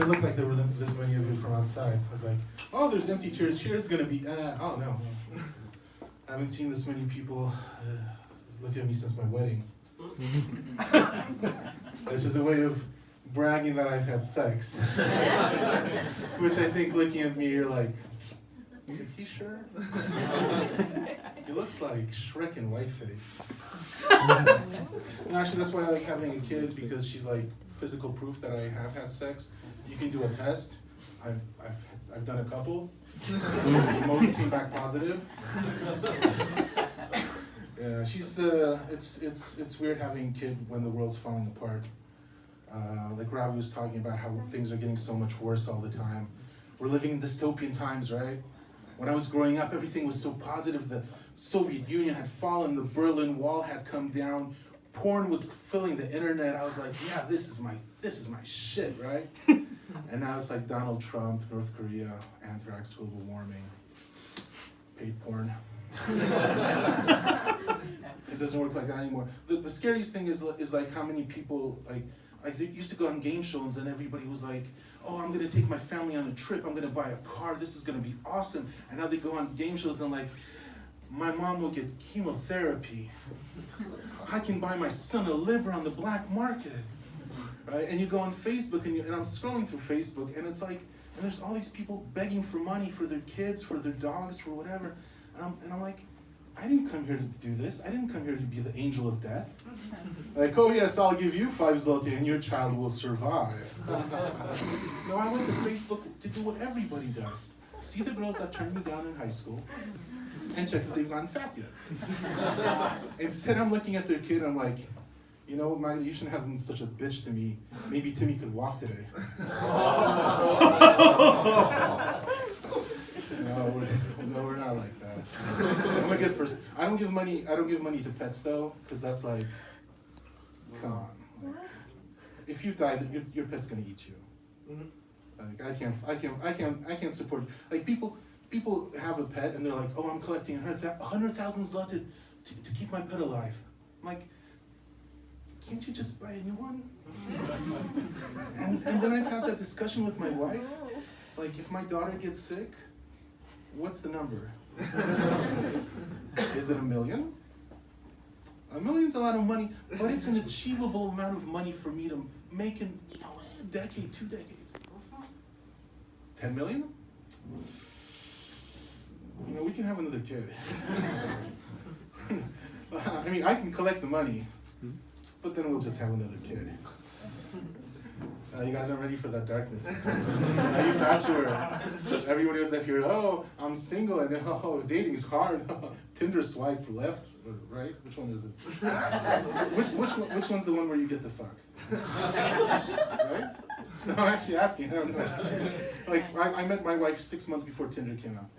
didn't look like there were this many of you from outside. I was like, oh, there's empty chairs here. It's gonna be. Oh no, I haven't seen this many people look at me since my wedding. It's just a way of bragging that I've had sex, which I think looking at me, you're like, is he sure? He looks like Shrek in whiteface. No, actually, that's why I like having a kid, because she's like physical proof that I have had sex. You can do a test. I've done a couple. Most came back positive. Yeah, she's it's weird having a kid when the world's falling apart. Like Ravi was talking about how things are getting so much worse all the time. We're living in dystopian times, right? When I was growing up, everything was so positive. The Soviet Union had fallen, the Berlin Wall had come down, porn was filling the internet. I was like, yeah, this is my shit, right? And now it's like Donald Trump, North Korea, anthrax, global warming, paid porn. It doesn't work like that anymore. The scariest thing is like how many people like they used to go on game shows and everybody was like, oh, I'm gonna take my family on a trip, I'm gonna buy a car, this is gonna be awesome. And now they go on game shows and like, my mom will get chemotherapy. I can buy my son a liver on the black market. Right? And you go on Facebook and I'm scrolling through Facebook and it's like, and there's all these people begging for money for their kids, for their dogs, for whatever. And I'm like, I didn't come here to do this. I didn't come here to be the angel of death. Like, oh yes, I'll give you 5 zloty and your child will survive. No, I went to Facebook to do what everybody does. See the girls that turned me down in high school and check if they've gotten fat yet. Instead, I'm looking at their kid and I'm like, you know, Magda, you shouldn't have been such a bitch to me. Maybe Timmy could walk today. No, we're not like that. I'm a good person. I don't give money to pets though, because that's like, come on. Like, if you die, your pet's gonna eat you. Like I can't support. Like people have a pet and they're like, oh, I'm collecting 100,000 zloty to keep my pet alive. I'm like, can't you just buy a new one? And then I've had that discussion with my wife. Like, if my daughter gets sick, what's the number? Is it $1 million? $1 million's a lot of money, but it's an achievable amount of money for me to make in a decade, 2 decades. 10 million? You know, we can have another kid. I mean, I can collect the money, but then we'll just have another kid. You guys aren't ready for that darkness. You bachelor. Everybody was up here, oh, I'm single, and oh, dating's hard. Tinder swipe left, right? Which one is it? Which one's the one where you get the fuck? Right? No, I'm actually asking. I don't know. Like, I met my wife 6 months before Tinder came out.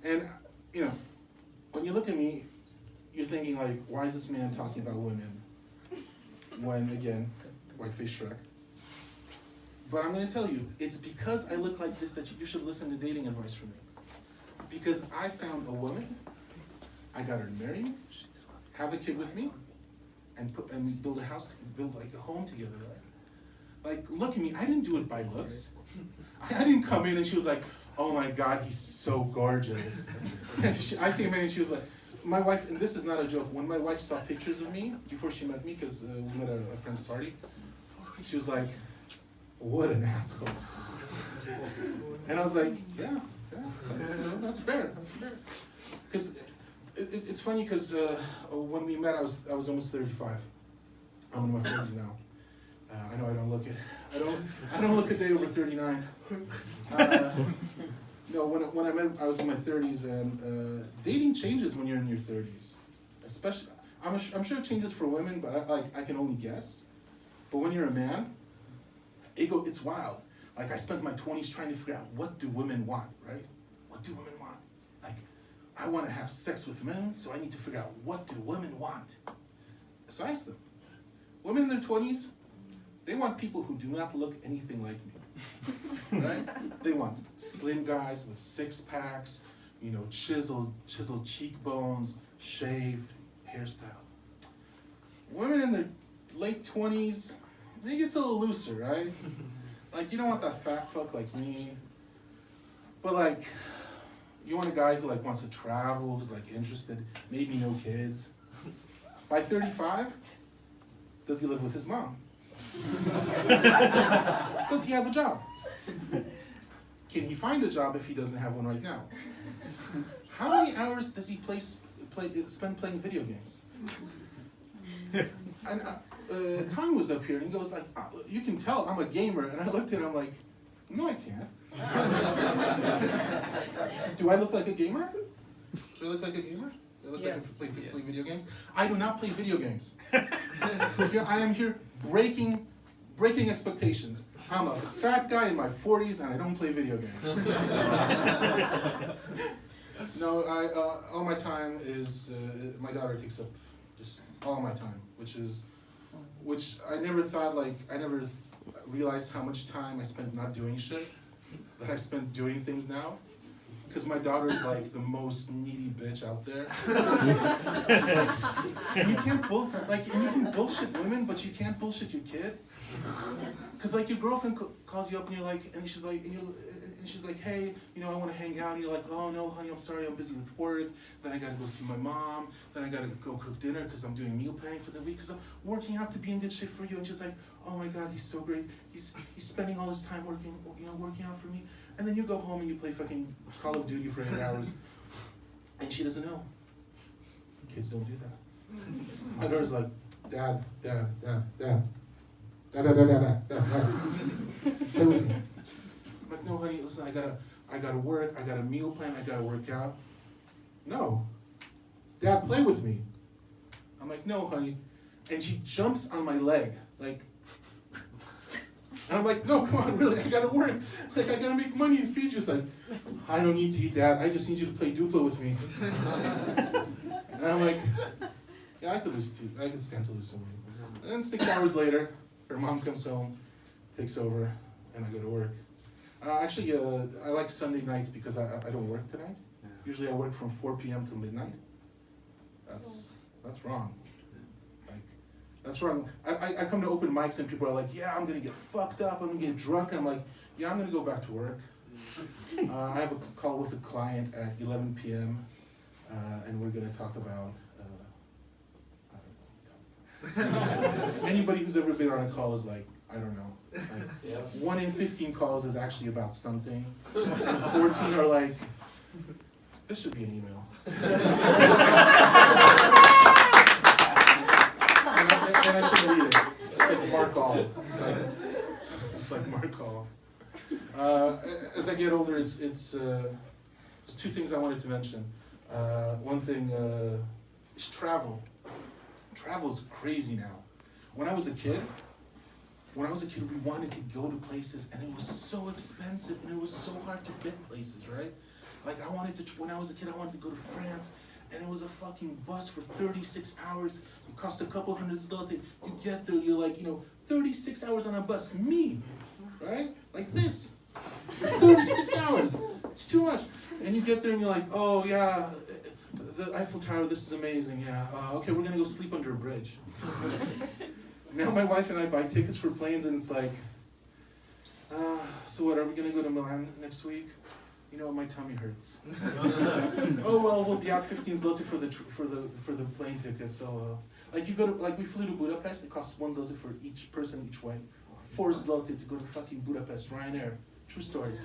And, you know, when you look at me, you're thinking like, why is this man talking about women? When, again, whiteface Shrek. But I'm going to tell you, it's because I look like this that you should listen to dating advice from me. Because I found a woman, I got her to marry me, have a kid with me, and build a house, build like a home together. Right? Like, look at me, I didn't do it by looks. I didn't come in and she was like, oh my God, he's so gorgeous. I came in and she was like, my wife, and this is not a joke, when my wife saw pictures of me before she met me, because we met at a friend's party, she was like, what an asshole. And I was like, yeah, that's fair. Because it's funny, because when we met, I was almost 35. I'm in my 40s now. I know I don't look it. I don't look a day over 39. No, when I met, I was in my 30s, and dating changes when you're in your 30s. Especially, I'm sure it changes for women, but I can only guess. But when you're a man, it's wild. Like, I spent my 20s trying to figure out, what do women want, right? What do women want? Like, I want to have sex with men, so I need to figure out, what do women want? So I asked them. Women in their 20s, they want people who do not look anything like me, right? They want slim guys with 6-packs, you know, chiseled cheekbones, shaved hairstyle. Women in their late 20s, it gets a little looser, right? Like, you don't want that fat fuck like me. But like, you want a guy who like wants to travel, who's like interested, maybe no kids. By 35, does he live with his mom? Does he have a job? Can he find a job if he doesn't have one right now? How many hours does he spend playing video games? And Tom was up here and he goes like, you can tell I'm a gamer. And I looked at him like, no, I can't. Do I look like a gamer? Do I look like a gamer? Do I look like I play video games? I do not play video games. Here, I am here breaking expectations. I'm a fat guy in my 40s and I don't play video games. No, all my time is, my daughter takes up just all my time, which I never thought, like, I never realized how much time I spent not doing shit, that I spent doing things now. Because my daughter's like the most needy bitch out there. And you can't and you can bullshit women, but you can't bullshit your kid. Because like your girlfriend calls you up and you're like, and she's like, hey, you know, I want to hang out. And you're like, oh no, honey, I'm sorry, I'm busy with work. Then I gotta go see my mom. Then I gotta go cook dinner because I'm doing meal planning for the week because I'm working out to be in good shape for you. And she's like, oh my God, he's so great. He's spending all his time working out for me. And then you go home and you play fucking Call of Duty for 8 hours. And she doesn't know. Kids don't do that. My daughter's like, Dad. I'm like, no, honey, listen, I gotta work, I got a meal plan, I gotta work out. No. Dad, play with me. I'm like, no, honey. And she jumps on my leg, like, and I'm like, no, come on, really, I gotta work. Like, I gotta make money and feed you. It's like, I don't need to eat, Dad. I just need you to play Duplo with me. And I'm like, yeah, I could stand to lose some weight. And then 6 hours later, her mom comes home, takes over, and I go to work. Actually, I like Sunday nights because I don't work tonight. Yeah. Usually I work from 4 p.m. to midnight. That's wrong. That's wrong. I come to open mics and people are like, yeah, I'm gonna get fucked up, I'm gonna get drunk. And I'm like, yeah, I'm gonna go back to work. I have a call with a client at 11 p.m. And we're gonna talk about, I don't know. Anybody who's ever been on a call is like, I don't know. Like, 1 in 15 calls is actually about something. And 14 are like, this should be an email. And I shouldn't read it. It's like Mark All. It's like Mark All. As I get older, there's 2 things I wanted to mention. One thing is travel. Travel is crazy now. When I was a kid, we wanted to go to places, and it was so expensive, and it was so hard to get places, right? Like when I was a kid, I wanted to go to France, and it was a fucking bus for 36 hours. It cost a couple hundred zloty. You get there, you're like, 36 hours on a bus. Me, right? Like this. 36 hours. It's too much. And you get there and you're like, oh yeah, the Eiffel Tower, this is amazing, yeah. Okay, we're gonna go sleep under a bridge. Now my wife and I buy tickets for planes and it's like, so what, are we gonna go to Milan next week? You know what, my tummy hurts. Oh well, we'll be out 15 zloty for the plane ticket. So we flew to Budapest. It costs 1 zloty for each person each way. 4 zloty to go to fucking Budapest, Ryanair. True story.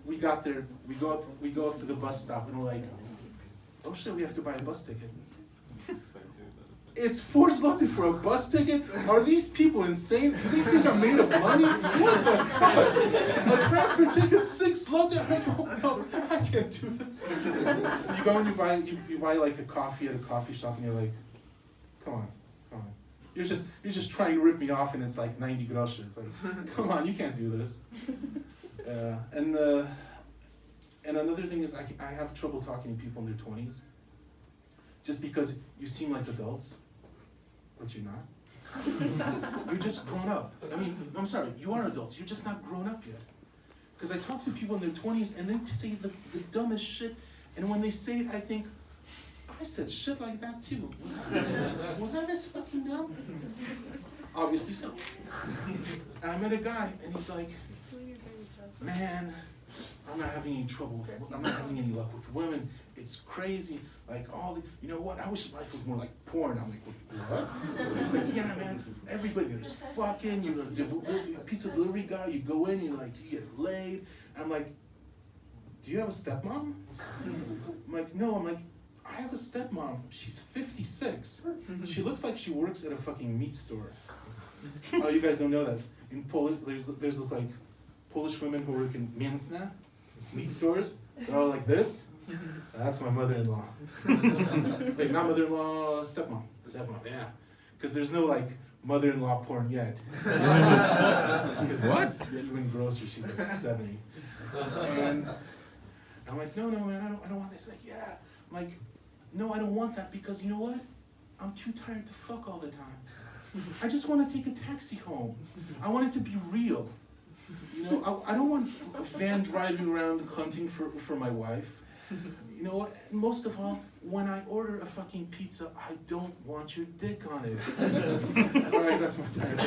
We got there. We go up to the bus stop and we're like, oh shit, we have to buy a bus ticket. It's 4 zloty for a bus ticket? Are these people insane? Do they think I'm made of money? What the fuck? A transfer ticket's 6 zloty? I'm like, oh no, I can't do this. You go and you buy like a coffee at a coffee shop and you're like, come on. You're just trying to rip me off and it's like 90 groszy. It's like, come on, you can't do this. And another thing is I have trouble talking to people in their 20s. Just because you seem like adults, but you're not. You're just grown up. I mean, I'm sorry, you are adults, you're just not grown up yet. Because I talk to people in their 20s and they say the dumbest shit, and when they say it, I think, I said shit like that too. Was I this fucking dumb? Obviously so. And I met a guy, and he's like, man, I'm not having any luck with women. It's crazy. Like you know what? I wish life was more like porn. I'm like, what? He's like, yeah, man. Everybody there's fucking. You're a pizza delivery guy. You go in, you get laid. I'm like, do you have a stepmom? I'm like, no. I'm like, I have a stepmom. She's 56. She looks like she works at a fucking meat store. Oh, you guys don't know that. In Polish, there's this like Polish women who work in mięsne, meat stores. They're all like this. That's my mother-in-law. Wait, not mother-in-law, stepmom. Stepmom, yeah. Because there's no like mother-in-law porn yet. What? Doing groceries, she's like 70. And I'm like, no, man, I don't want this. Like, yeah. I'm like, no, I don't want that because you know what? I'm too tired to fuck all the time. I just want to take a taxi home. I want it to be real. You know, I don't want a van driving around hunting for my wife. You know, most of all, when I order a fucking pizza, I don't want your dick on it. All right, that's my time.